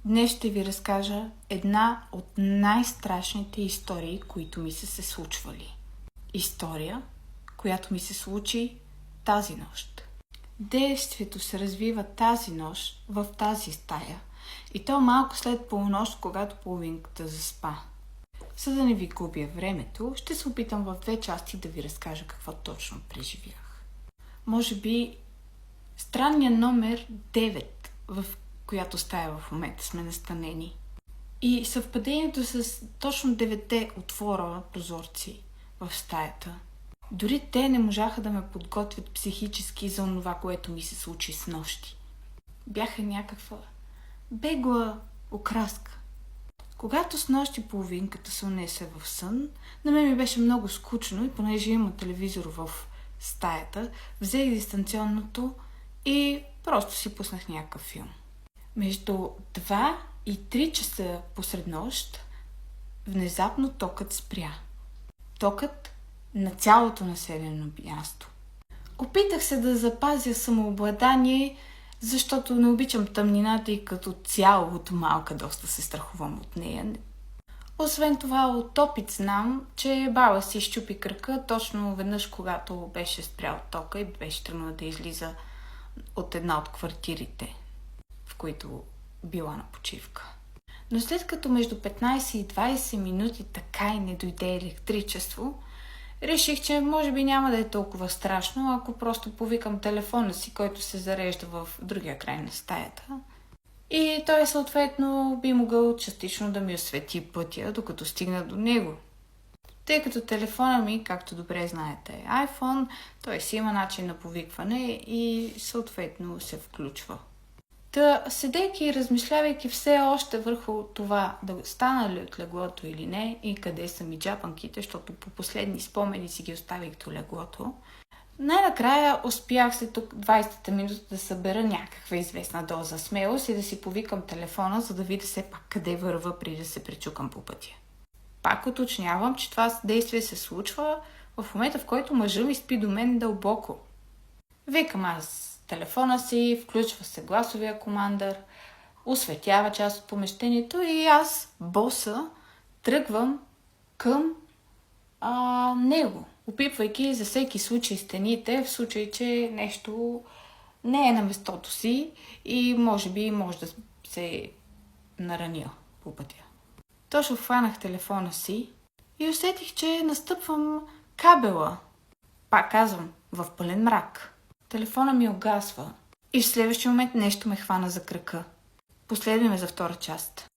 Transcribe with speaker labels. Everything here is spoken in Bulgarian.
Speaker 1: Днес ще ви разкажа една от най-страшните истории, които ми са се случвали. История, която ми се случи тази нощ. Действието се развива тази нощ в тази стая. И то малко след полунощ, когато половинката заспа. За да не ви губя времето, ще се опитам в 2 части да ви разкажа какво точно преживях. Може би странният номер 9, в която стая в момента сме настанени. И съвпадението с точно 9 отвора прозорци в стаята. Дори те не можаха да ме подготвят психически за това, което ми се случи с нощи. Бяха някаква бегла окраска. Когато с нощи половинката се унесе в сън, на мен ми беше много скучно и понеже има телевизор в стаята, взех дистанционното и просто си пуснах някакъв филм. Между 2 и 3 часа посред нощ внезапно токът спря. Токът на цялото населено място. Опитах се да запазя самообладание, защото не обичам тъмнината и като цяло от малка доста се страхувам от нея. Освен това, от опит знам, че баба си щупи кръка точно веднъж, когато беше спрял тока и беше тръгнала да излиза от една от квартирите, в които била на почивка. Но след като между 15 и 20 минути така и не дойде електричество, реших, че може би няма да е толкова страшно, ако просто повикам телефона си, който се зарежда в другия край на стаята. И той съответно би могъл частично да ми освети пътя, докато стигна до него. Тъй като телефона ми, както добре знаете, е iPhone, той си има начин на повикване и съответно се включва. Та, седейки и размишлявайки все още върху това да стана ли от леглото или не и къде са ми джапанките, защото по последни спомени си ги оставих до леглото, най-накрая успях след 20-та минута да събера някаква известна доза смелост и да си повикам телефона, за да видя все пак къде върва преди да се пречукам по пътя. Пак уточнявам, че това действие се случва в момента, в който мъжът ми спи до мен дълбоко. Викам аз телефона си, включва се гласовия командър, осветява част от помещението и аз, боса, тръгвам към него, опипвайки за всеки случай стените, в случай, че нещо не е на местото си и може да се наранил по пътя. Точно хванах телефона си и усетих, че настъпвам кабела. Пак казвам, в пълен мрак. Телефона ми угасва и в следващия момент нещо ме хвана за крака. Последва ме за втора част.